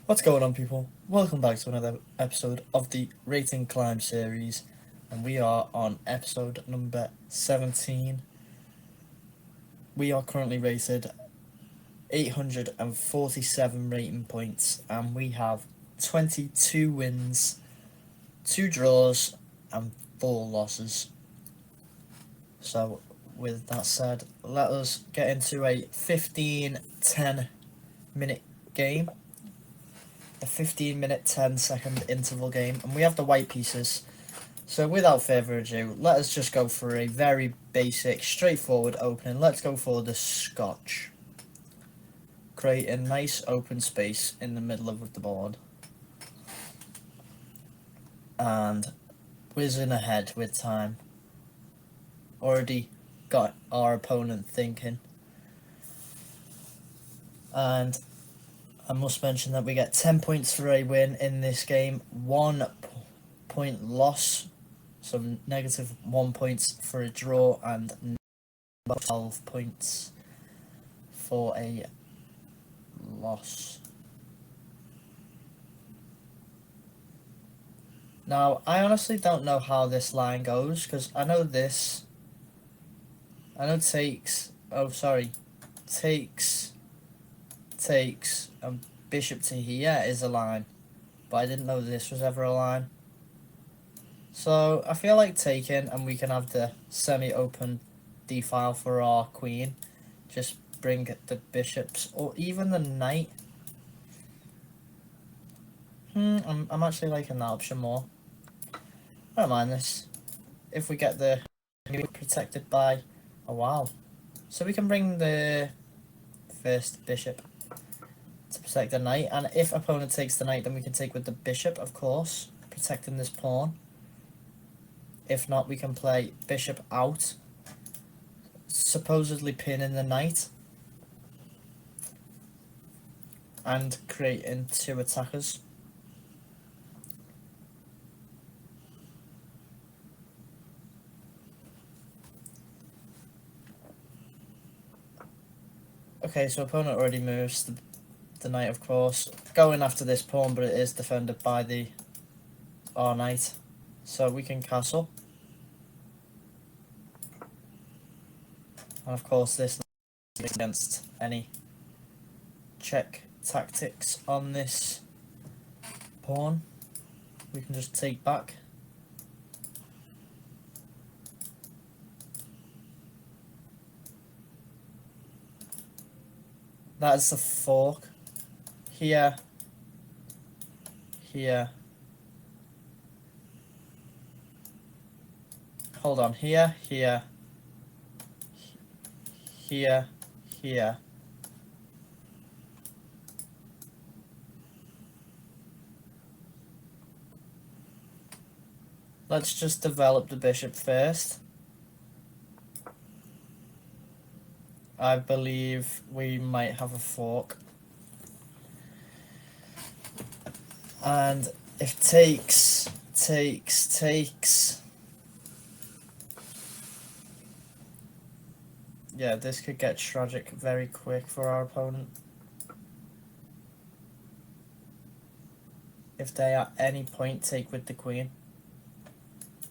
What's going on, people? Welcome back to another episode of the Rate and Climb series, and we are on episode number 17. We are currently rated 847 rating points, and we have 22 wins, 2 draws, and 4 losses. So, with that said, let us get into a 15-10 minute game. A 15-minute 10-second interval game, and we have the white pieces. So without further ado, let us just go for a very basic, straightforward opening. Let's go for the Scotch. Create a nice open space in the middle of the board. And whizzing ahead with time. Already got our opponent thinking. And I must mention that we get 10 points for a win in this game, 1 point loss, so negative 1 points for a draw, and 12 points for a loss. Now, I honestly don't know how this line goes, because I know takes, and bishop to here is a line, but I didn't know this was ever a line. So I feel like taking, and we can have the semi-open d-file for our queen. Just bring the bishops, or even the knight. I'm actually liking that option more. I don't mind this. If we get the protected by, oh wow. So we can bring the first bishop to protect the knight, and if opponent takes the knight, then we can take with the bishop, of course, protecting this pawn. If not, we can play bishop out, supposedly pinning the knight, and creating 2 attackers. Okay, so opponent already moves the knight, of course, going after this pawn, but it is defended by our knight, so we can castle. And of course this is against any check tactics on this pawn. We can just take back. That's the fork. Here. Here. Hold on. Here. Here. Here. Here. Let's just develop the bishop first. I believe we might have a fork. And if takes, yeah, this could get tragic very quick for our opponent. If they at any point take with the queen.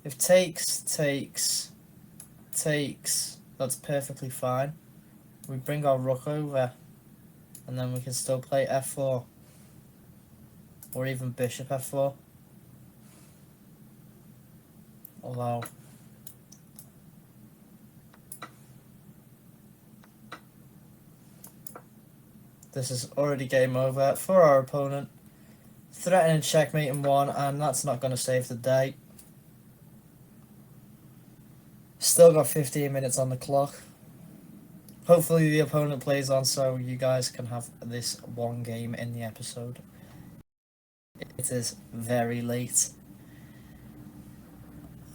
If takes, that's perfectly fine. We bring our rook over, and then we can still play f4, or even bishop f4. Although this is already game over for our opponent. Threatening checkmate in 1, and that's not going to save the day. Still got 15 minutes on the clock. Hopefully the opponent plays on so you guys can have this one game in the episode. It is very late.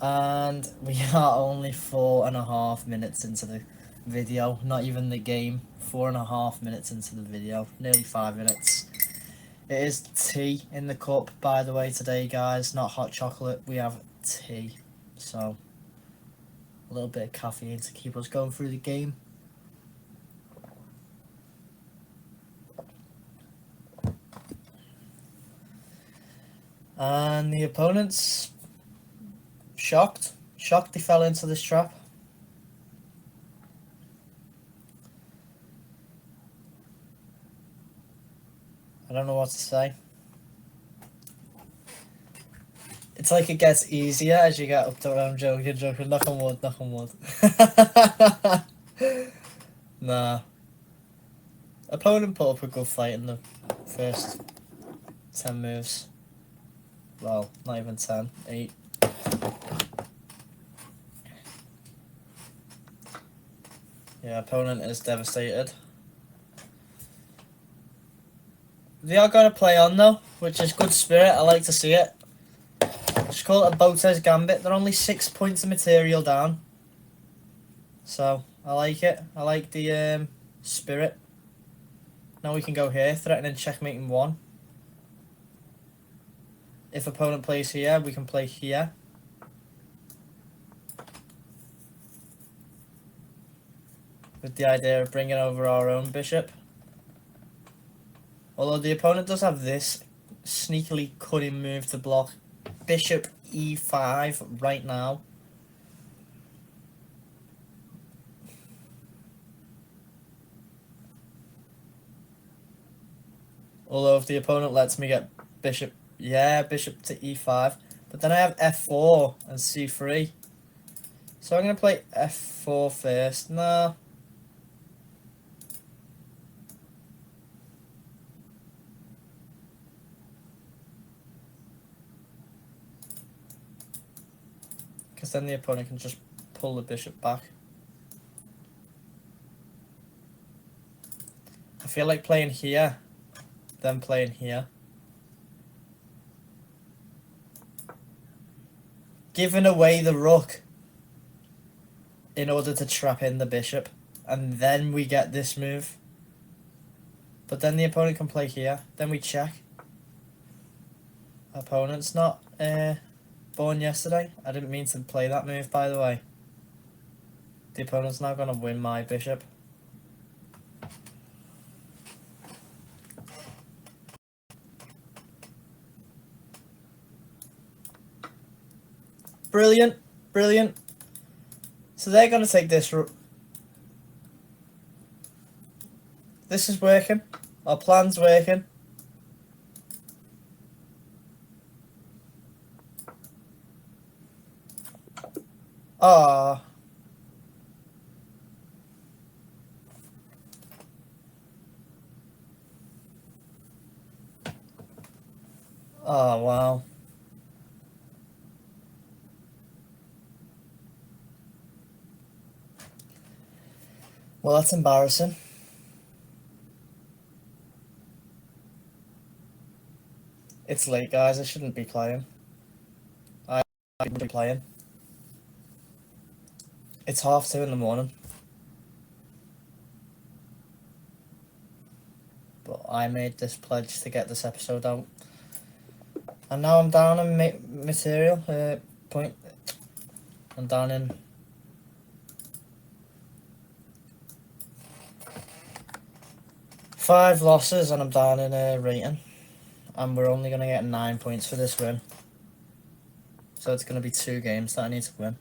And we are only 4.5 minutes into the video. Not even the game. 4.5 minutes into the video. Nearly 5 minutes. It is tea in the cup, by the way, today, guys. Not hot chocolate. We have tea. So, a little bit of caffeine to keep us going through the game. And the opponent's shocked. Shocked he fell into this trap. I don't know what to say. It's like it gets easier as you get up to it. I'm joking. Knock on wood. Nah. Opponent put up a good fight in the first 10 moves. Well, not even 10, 8. Yeah, opponent is devastated. They are going to play on though, which is good spirit. I like to see it. Just call it a Botez Gambit. They're only 6 points of material down. So, I like it. I like the spirit. Now we can go here, threatening checkmating 1. If opponent plays here, we can play here. With the idea of bringing over our own bishop. Although the opponent does have this sneakily cunning move to block bishop e5 right now. Although if the opponent lets me get bishop, yeah, bishop to e5. But then I have f4 and c3. So I'm going to play f4 first. No. Because then the opponent can just pull the bishop back. I feel like playing here, then playing here. Giving away the rook in order to trap in the bishop. And then we get this move. But then the opponent can play here. Then we check. Opponent's not born yesterday. I didn't mean to play that move, by the way. The opponent's now going to win my bishop. Brilliant. Brilliant. So they're going to take this. This is working. Our plan's working. Ah. Oh, wow. Well, that's embarrassing. It's late, guys. I shouldn't be playing. I shouldn't be playing. It's 2:30 in the morning. But I made this pledge to get this episode out. And now I'm down in material point. I'm down in 5 losses and I'm down in rating. And we're only going to get 9 points for this win. So it's going to be 2 games that I need to win.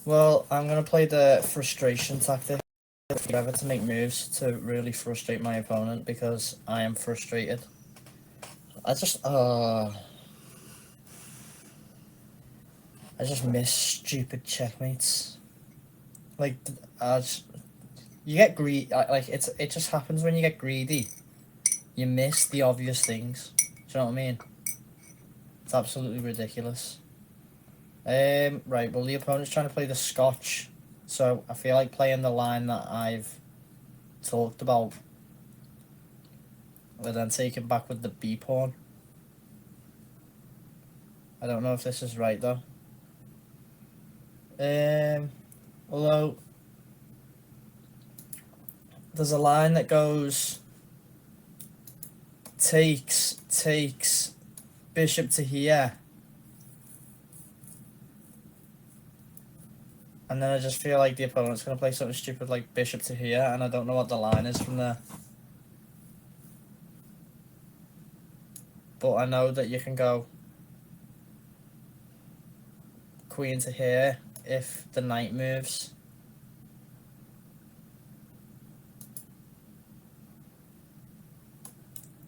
Well, I'm going to play the frustration tactic. Whatever to make moves to really frustrate my opponent because I am frustrated. I just miss stupid checkmates. Like, you get greedy. Like it just happens when you get greedy. You miss the obvious things. Do you know what I mean? It's absolutely ridiculous. Right. Well, the opponent's trying to play the Scotch, so I feel like playing the line that I've talked about, but then taking back with the B pawn. I don't know if this is right though. Although there's a line that goes takes bishop to here, And then I just feel like the opponent's going to play something stupid like bishop to here, and I don't know what the line is from there. But I know that you can go queen to here if the knight moves.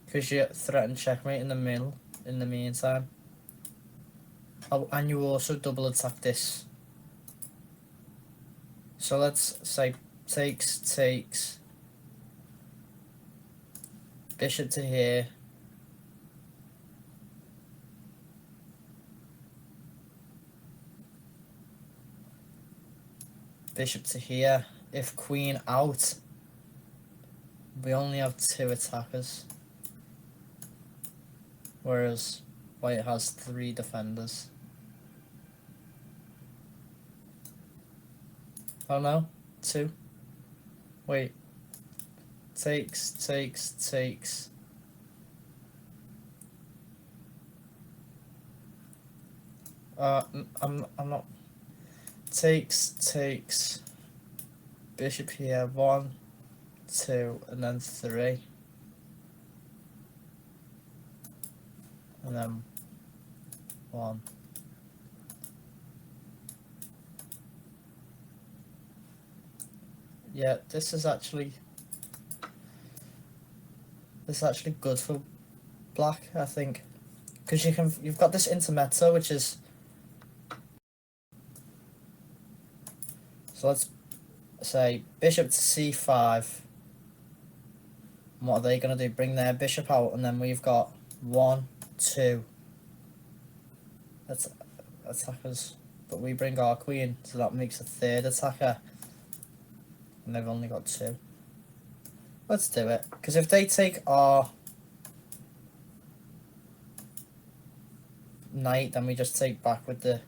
Because you threaten checkmate in the middle in the meantime. Oh, and you also double attack this. So let's say takes, bishop to here. Bishop to here. If queen out, we only have 2 attackers. Whereas white has 3 defenders. Oh no, 2. Wait. Takes. I'm not. Takes. Bishop here. 1, 2, and then 3. And then 1. Yeah, this is actually good for black, I think, because you've got this intermezzo, which is, so let's say bishop to c5. And what are they going to do? Bring their bishop out, and then we've got 1, 2 attackers, but we bring our queen, so that makes a 3rd attacker, and they've only got 2. Let's do it, because if they take our knight, then we just take back with the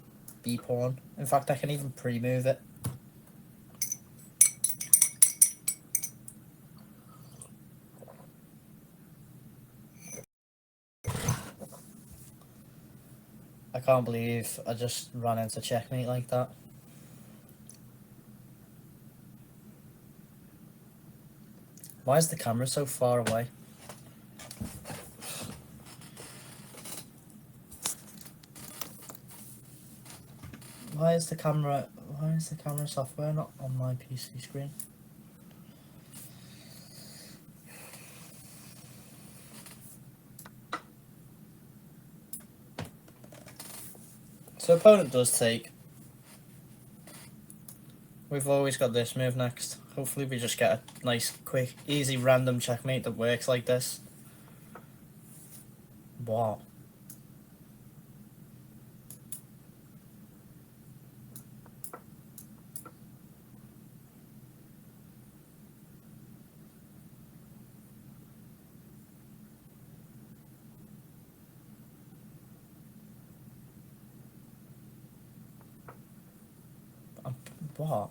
b pawn. In fact, I can even pre-move it. I can't believe I just ran into checkmate like that. Why is the camera so far away? Why is the camera software not on my PC screen? So opponent does take. We've always got this move next. Hopefully we just get a nice, quick, easy, random checkmate that works like this. Wow. What?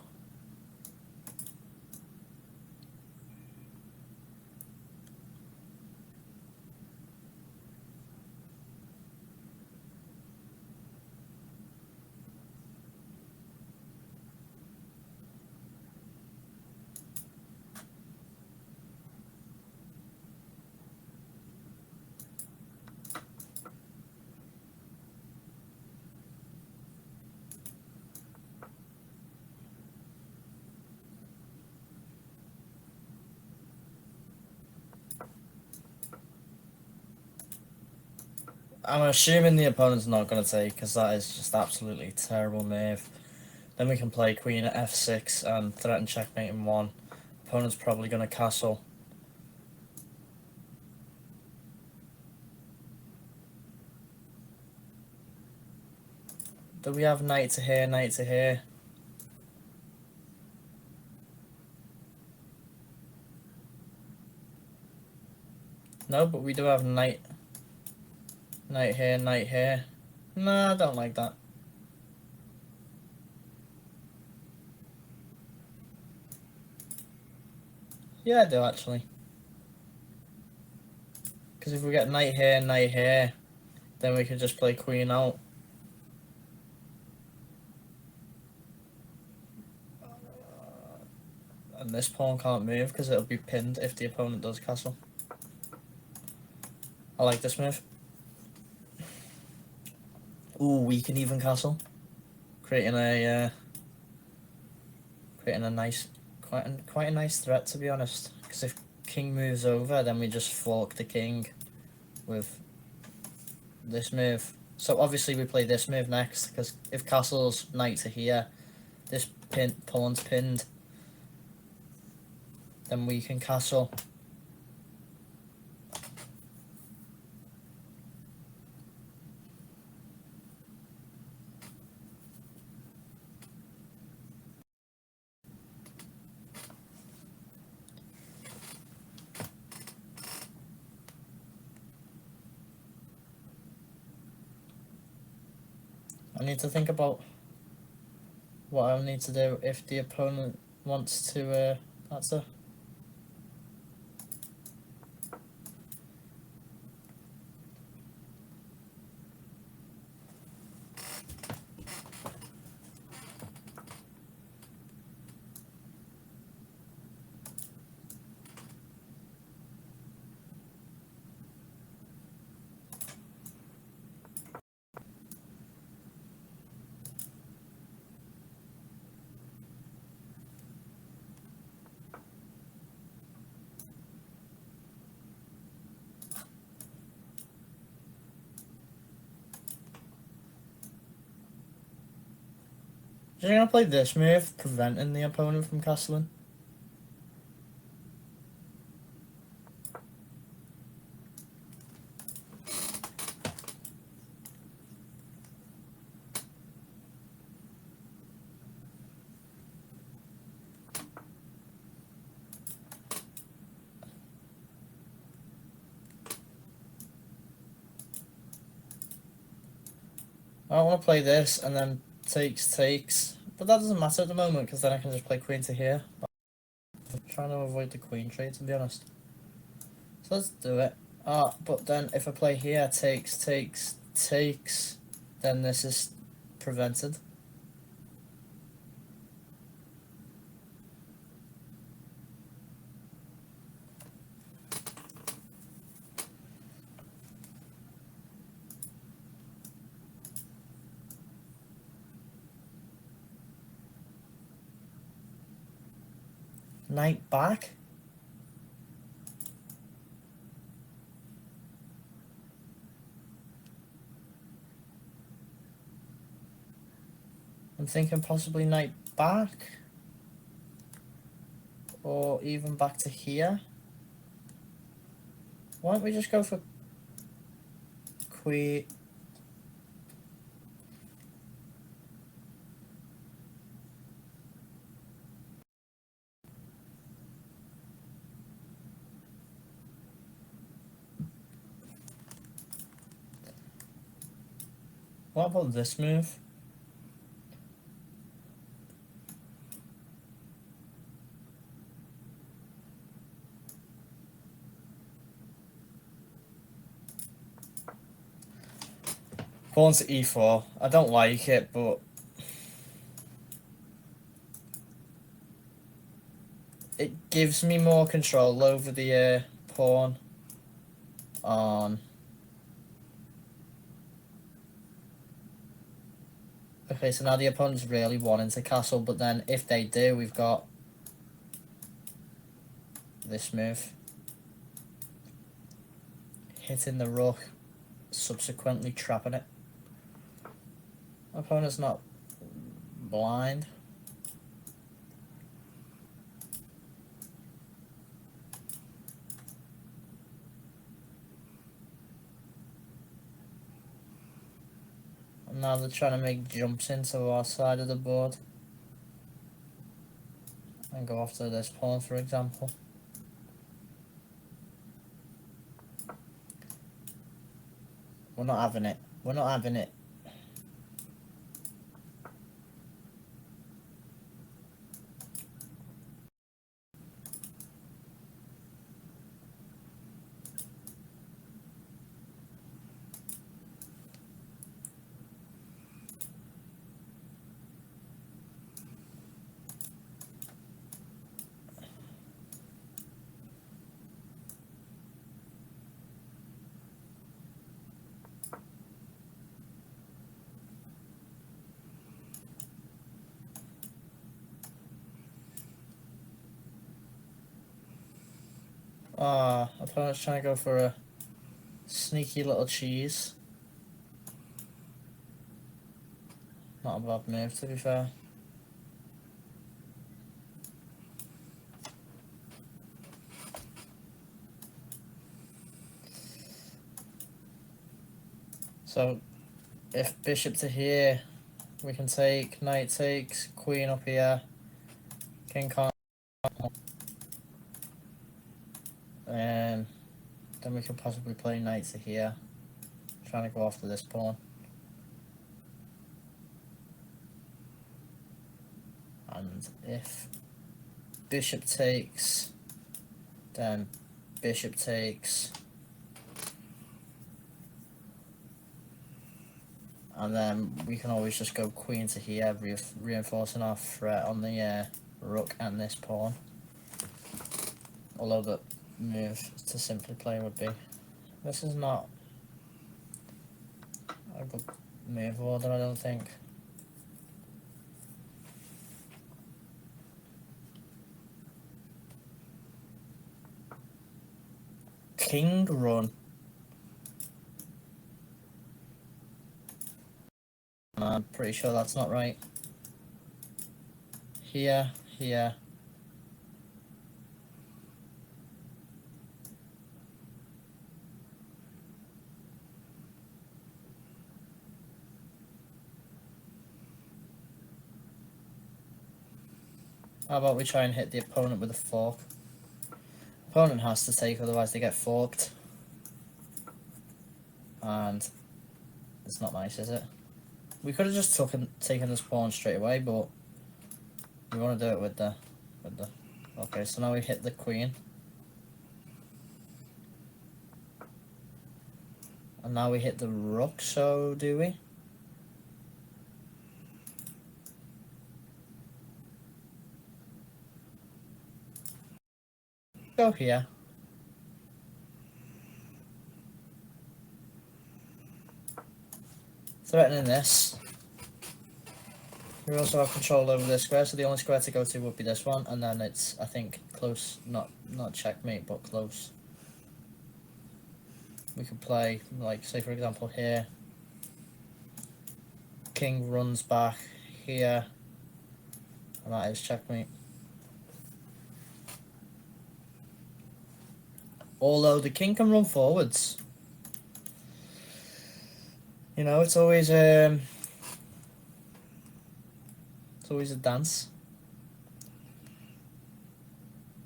I'm assuming the opponent's not going to take, because that is just absolutely terrible move. Then we can play queen at f6 and threaten checkmate in 1. Opponent's probably going to castle. Do we have knight to here, knight to here? No, but we do have knight here, knight here. Nah, I don't like that. Yeah, I do actually. Because if we get knight here, then we can just play queen out. And this pawn can't move because it'll be pinned if the opponent does castle. I like this move. Ooh, we can even castle, creating a nice, quite a nice threat, to be honest. Because if king moves over, then we just fork the king with this move. So obviously we play this move next, because if castle's knight to here, this pawn's pinned, then we can castle. I need to think about what I'll need to do if the opponent wants to, that's a... You're going to play this move, preventing the opponent from castling. I want to play this and then takes, but that doesn't matter at the moment because then I can just play queen to here. I'm trying to avoid the queen trade, to be honest. So let's do it. But then if I play here, takes, then this is prevented. Knight back. I'm thinking possibly knight back. Or even back to here. Why don't we just go for queen? What about this move? Pawn to e4. I don't like it, but it gives me more control over the pawn on... Okay, so now the opponent's really wanting to castle, but then if they do, we've got this move. Hitting the rook, subsequently trapping it. Opponent's not blind. And now they're trying to make jumps into our side of the board. And go after this pawn, for example. We're not having it. We're not having it. Opponent's trying to go for a sneaky little cheese. Not a bad move, to be fair. So, if bishop to here, we can take, knight takes, queen up here, king can't, and then we could possibly play knight to here, trying to go after this pawn. And if bishop takes, then bishop takes, and then we can always just go queen to here, reinforcing our threat on the rook and this pawn. Although the move to simply play would be, this is not a good move order, I don't think. King run. I'm pretty sure that's not right. Here, here. How about we try and hit the opponent with a fork? Opponent has to take, otherwise they get forked. And it's not nice, is it? We could have just taken this pawn straight away, but we want to do it with the. Okay, so now we hit the queen. And now we hit the rook, so do we? Go here. Threatening this. We also have control over this square, so the only square to go to would be this one, and then it's, I think, close, not checkmate, but close. We could play, like, say for example here, king runs back here, and that is checkmate. Although the king can run forwards. You know, it's always a dance.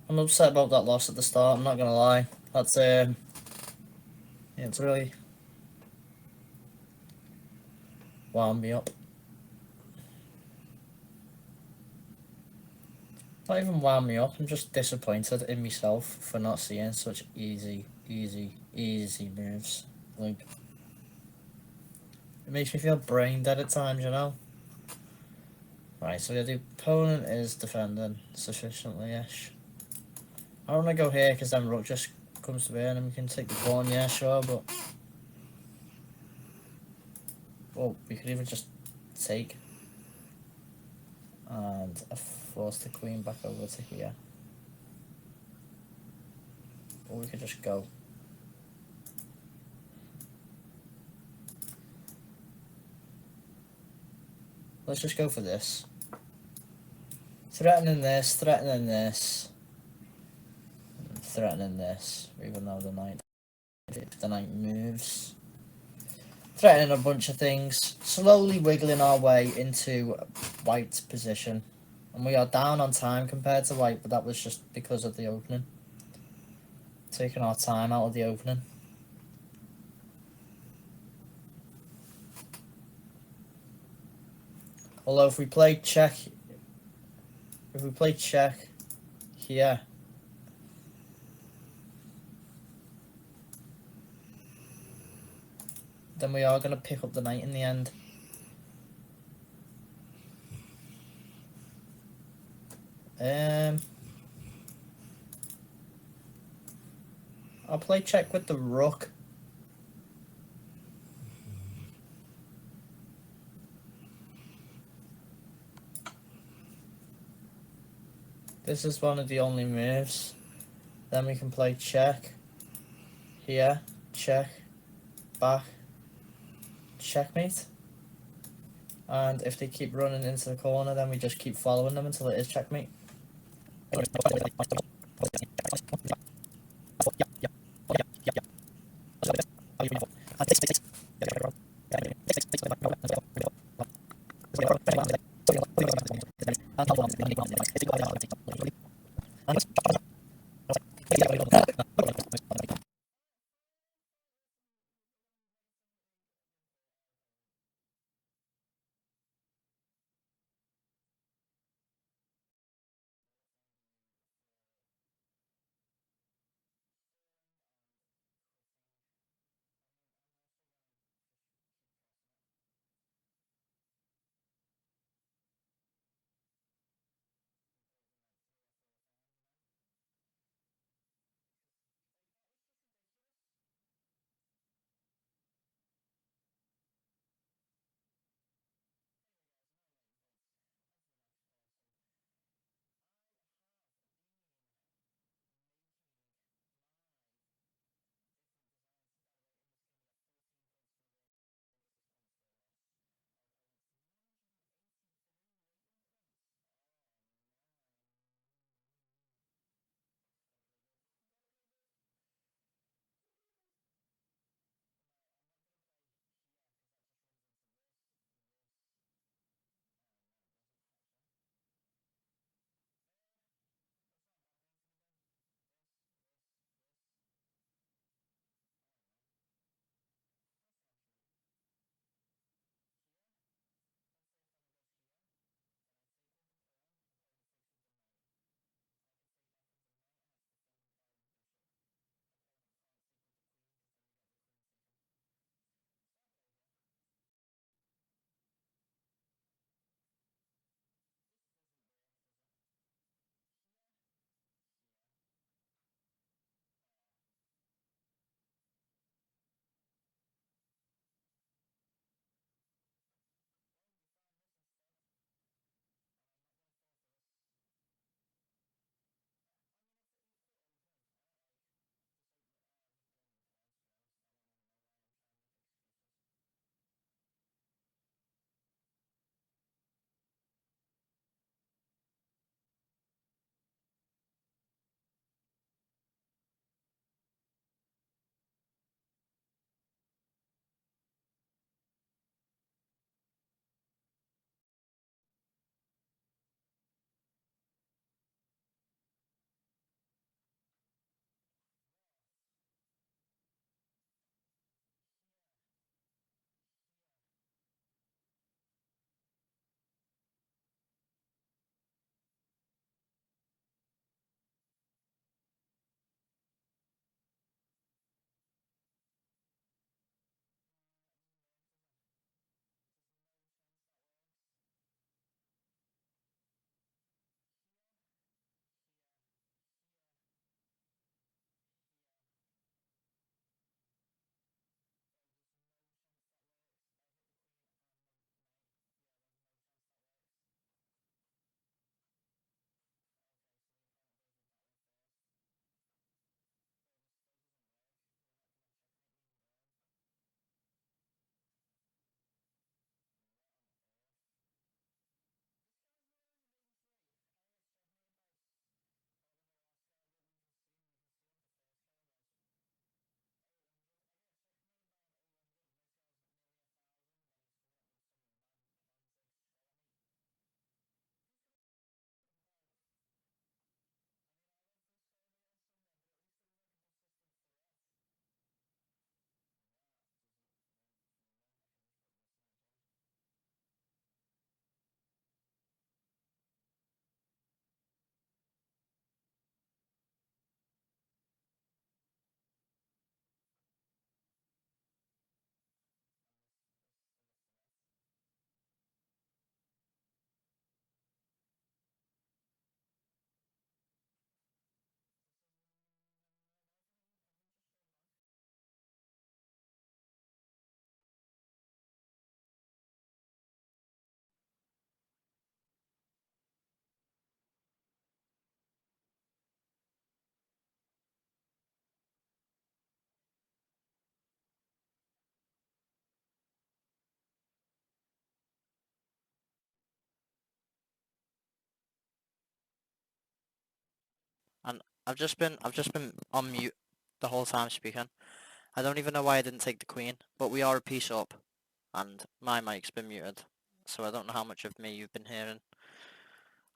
I'm upset about that loss at the start, I'm not gonna lie. That's yeah, it's really wound me up. Not even wound me up, I'm just disappointed in myself for not seeing such easy moves. Like, it makes me feel brain dead at times, you know? Right, so the opponent is defending sufficiently-ish. I don't want to go here because then rook just comes to bear and we can take the pawn, yeah, sure, but... Well, we could even just take and force the queen back over to here. Or we could just go. Let's just go for this. Threatening this, threatening this, threatening this, even though the knight moves. Threatening a bunch of things, slowly wiggling our way into white's position. And we are down on time compared to white, but that was just because of the opening. Taking our time out of the opening. Although if we play check here, then we are going to pick up the knight in the end. I'll play check with the rook. This is one of the only moves. Then we can play check, here, check, back, checkmate. And if they keep running into the corner, then we just keep following them until it is checkmate. and I've just been on mute the whole time speaking. I don't even know why I didn't take the queen, but we are a piece up, and my mic's been muted, so I don't know how much of me you've been hearing.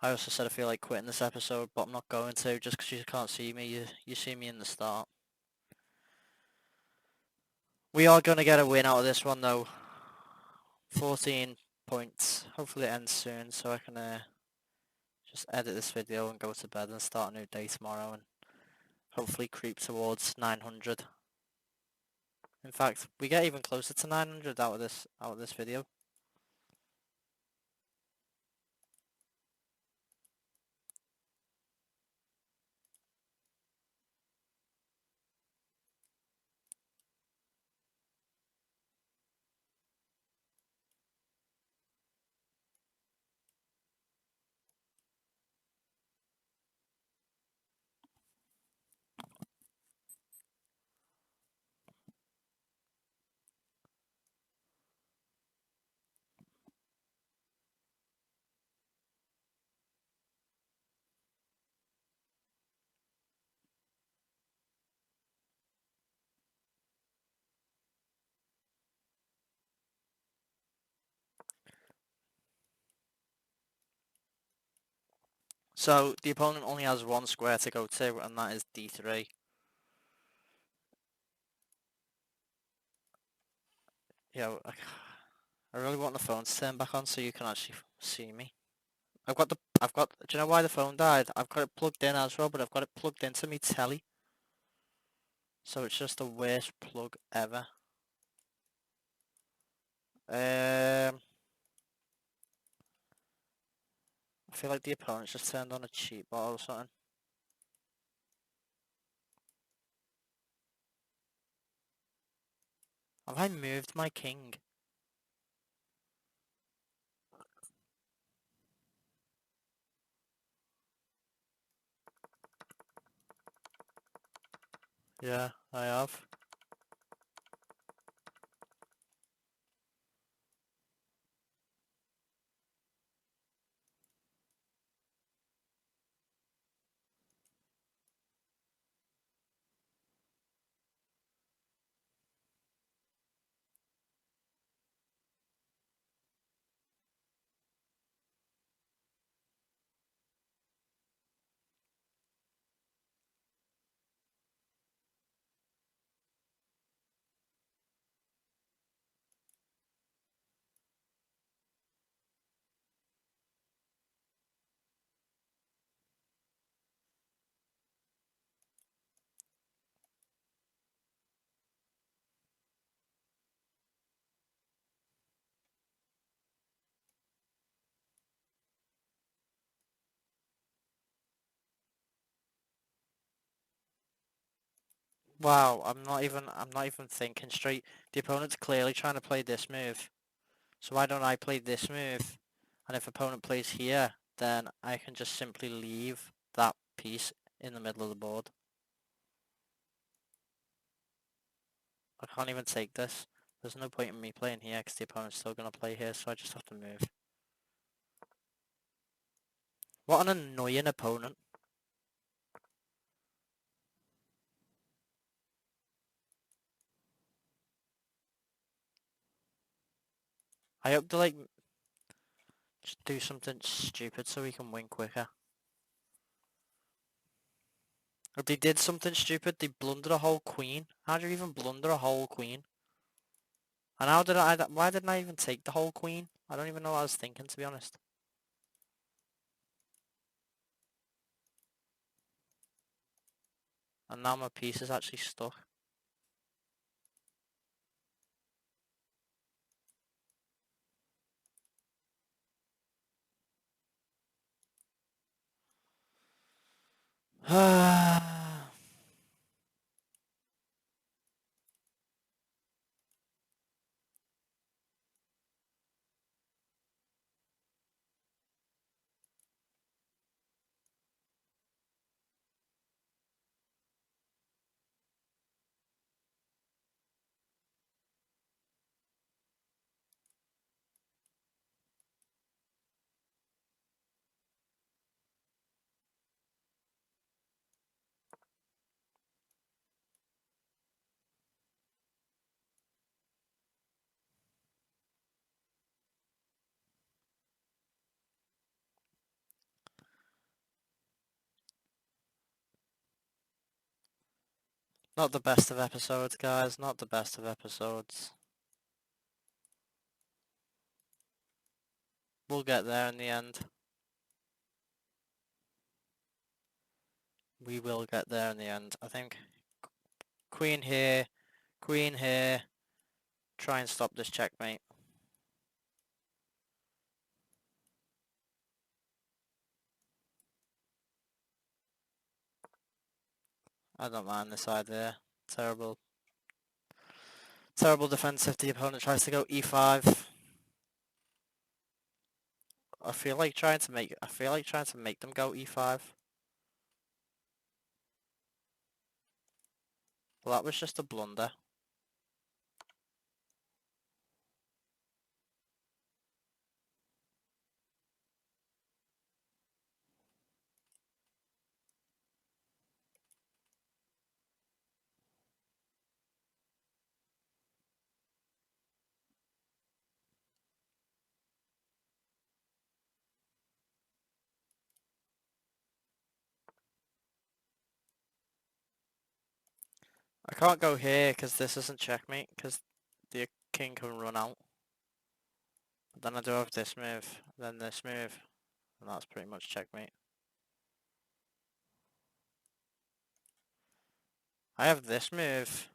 I also said I feel like quitting this episode, but I'm not going to, just because you can't see me. You see me in the start. We are going to get a win out of this one, though. 14 points. Hopefully it ends soon, so I can just edit this video and go to bed and start a new day tomorrow, and hopefully creep towards 900. In fact, we get even closer to 900 out of this video. So the opponent only has one square to go to, and that is d3. Yo, I really want the phone to turn back on so you can actually see me. Do you know why the phone died? I've got it plugged in as well, but I've got it plugged into me telly. So it's just the worst plug ever. I feel like the opponent's just turned on a cheat bottle or something. Have I moved my king? Yeah, I have. Wow, I'm not even thinking straight. The opponent's clearly trying to play this move. So why don't I play this move? And if opponent plays here, then I can just simply leave that piece in the middle of the board. I can't even take this. There's no point in me playing here because the opponent's still going to play here, so I just have to move. What an annoying opponent. I hope to like just do something stupid so we can win quicker. If they did something stupid, they blundered a whole queen. How do you even blunder a whole queen? And why didn't I even take the whole queen? I don't even know what I was thinking, to be honest. And now my piece is actually stuck. Not the best of episodes, guys. Not the best of episodes. We'll get there in the end. We will get there in the end, I think. Queen here. Queen here. Try and stop this checkmate. I don't mind this idea. Terrible. Terrible defense if the opponent tries to go e5. I feel like trying to make them go e5. Well, that was just a blunder. I can't go here because this isn't checkmate because the king can run out. But then I do have this move, then this move, and that's pretty much checkmate. I have this move.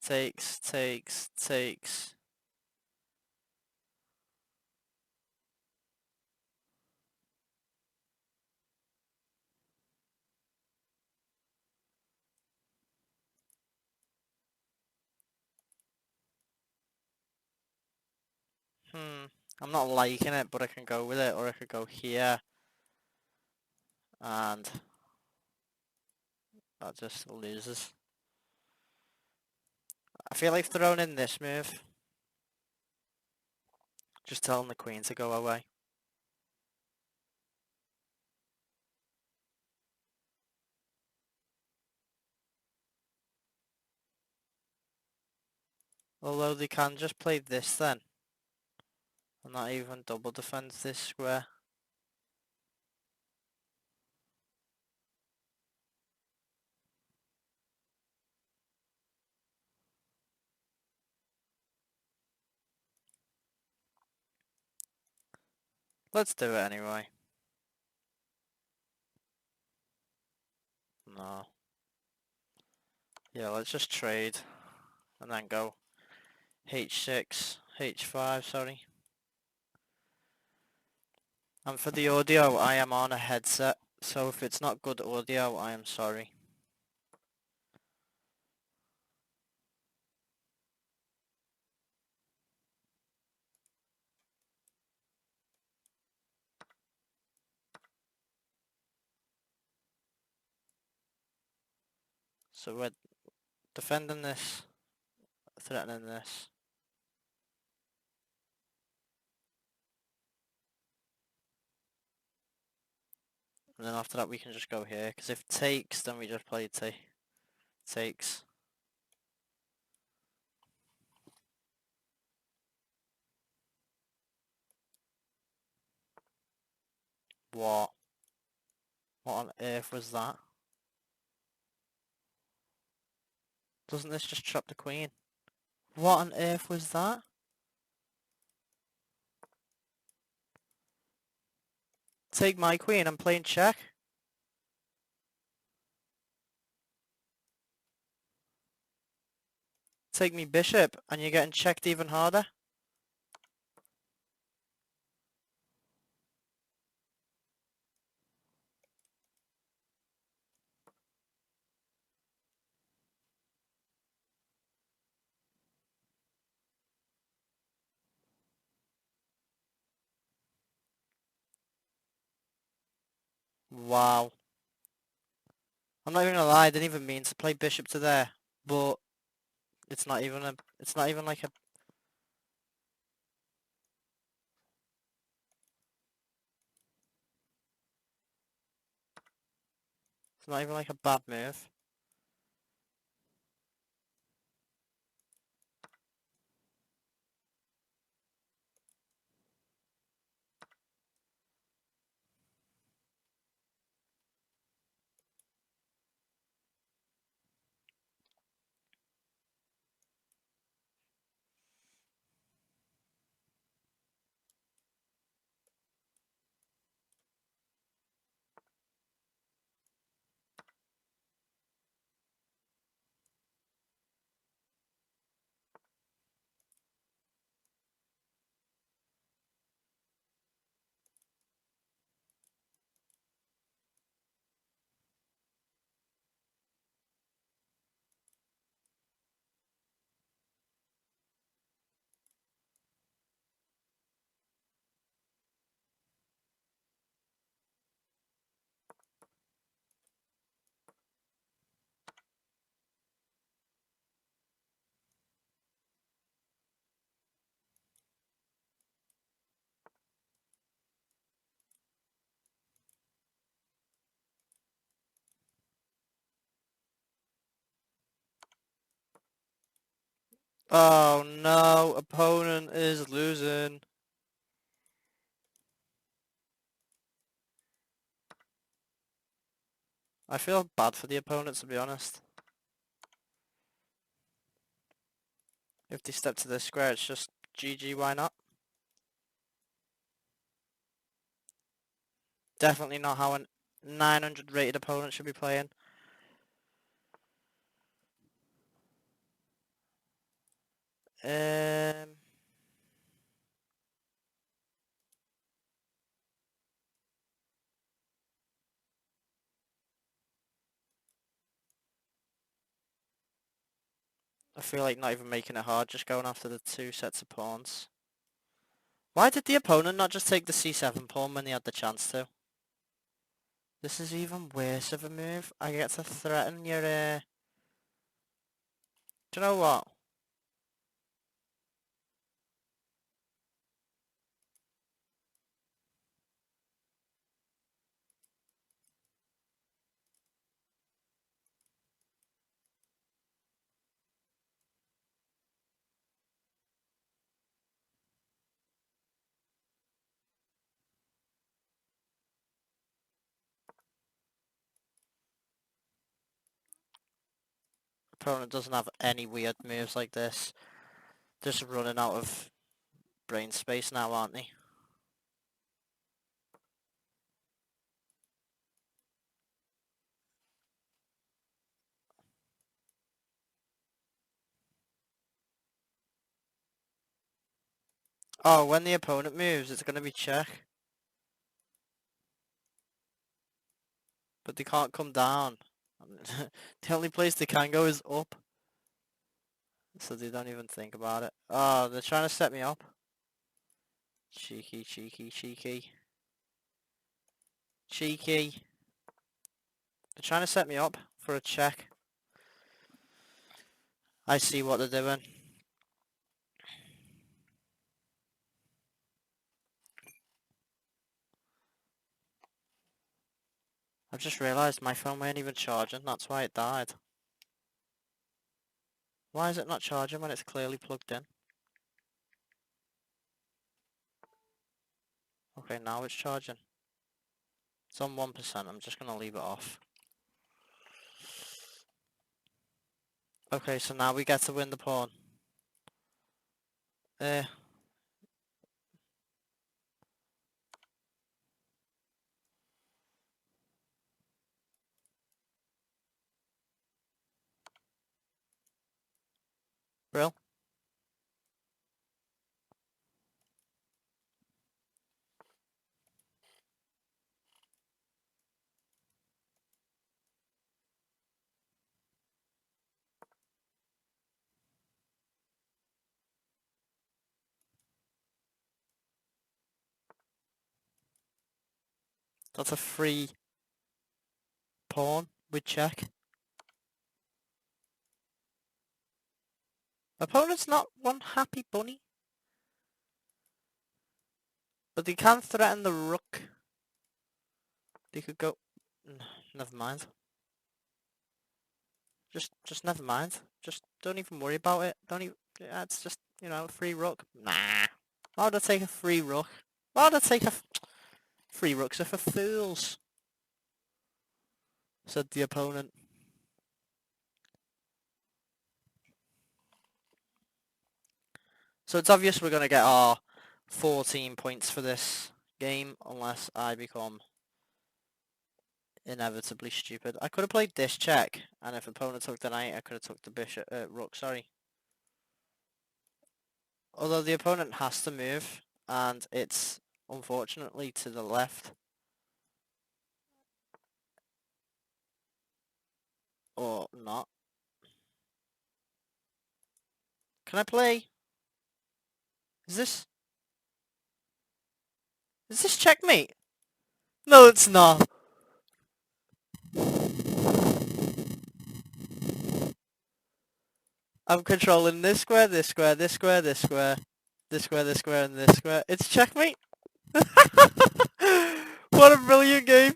Takes, takes, takes. I'm not liking it, but I can go with it, or I could go here. And that just loses. I feel like throwing in this move. Just telling the queen to go away. Although they can just play this then. And not even double defend this square. Let's do it anyway. No. Yeah, let's just trade. And then go h6, h5, sorry. And for the audio, I am on a headset. So if it's not good audio, I am sorry. So we're defending this, threatening this. And then after that we can just go here, because if takes, then we just play takes. What? What on earth was that? Doesn't this just trap the queen? What on earth was that? Take my queen, I'm playing check. Take me bishop, and you're getting checked even harder. Wow. I'm not even gonna lie, I didn't even mean to play bishop to there, but it's not even like a, it's not even like a bad move. Oh no, opponent is losing. I feel bad for the opponent, to be honest. If they step to the square, it's just GG, why not? Definitely not how a 900 rated opponent should be playing. I feel like not even making it hard, just going after the two sets of pawns. Why did the opponent not just take the c7 pawn when he had the chance to? This is even worse of a move. I get to threaten your... Do you know what? Opponent doesn't have any weird moves like this. Just running out of brain space now, aren't they? Oh, when the opponent moves, it's going to be check. But they can't come down. The only place they can go is up. So they don't even think about it. Oh, they're trying to set me up. Cheeky, cheeky, cheeky. Cheeky. They're trying to set me up for a check. I see what they're doing. I've just realised my phone ain't even charging, that's why it died. Why is it not charging when it's clearly plugged in? Okay, now it's charging. It's on 1%, I'm just gonna leave it off. Okay, so now we get to win the pawn. Brill. That's a free pawn with check. Opponent's not one happy bunny. But they can threaten the rook. They could go... Never mind. Just never mind. Just don't even worry about it. Don't even... Yeah, it's just, you know, a free rook. Nah. Why would I take a free rook? Why would I take a... Free rooks are for fools, said the opponent. So it's obvious we're going to get our 14 points for this game, unless I become inevitably stupid. I could have played this check, and if opponent took the knight, I could have took the bishop, rook, sorry. Although the opponent has to move, and it's unfortunately to the left. Or not. Can I play? Is this checkmate? No, it's not. I'm controlling this square, this square, this square, this square, this square, this square, and this square. It's checkmate. What a brilliant game.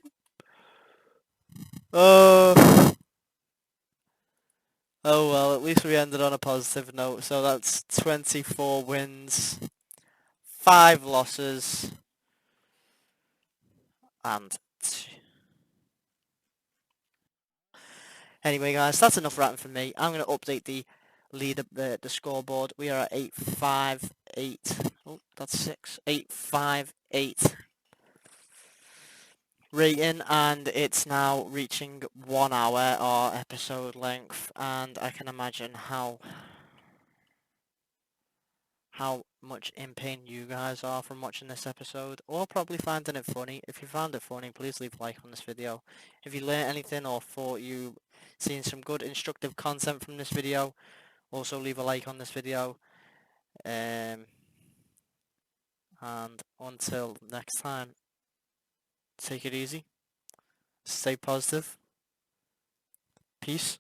Oh well, at least we ended on a positive note. So that's 24 wins, 5 losses, and anyway, guys, that's enough ranting from me. I'm going to update the the scoreboard. We are at 858. Oh, that's 6. 858 rating, and it's now reaching 1 hour our episode length, and I can imagine how much in pain you guys are from watching this episode, or probably finding it funny. If you found it funny, please leave a like on this video. If you learned anything or thought you seen some good instructive content from this video, also leave a like on this video. And until next time, take it easy, stay positive, peace.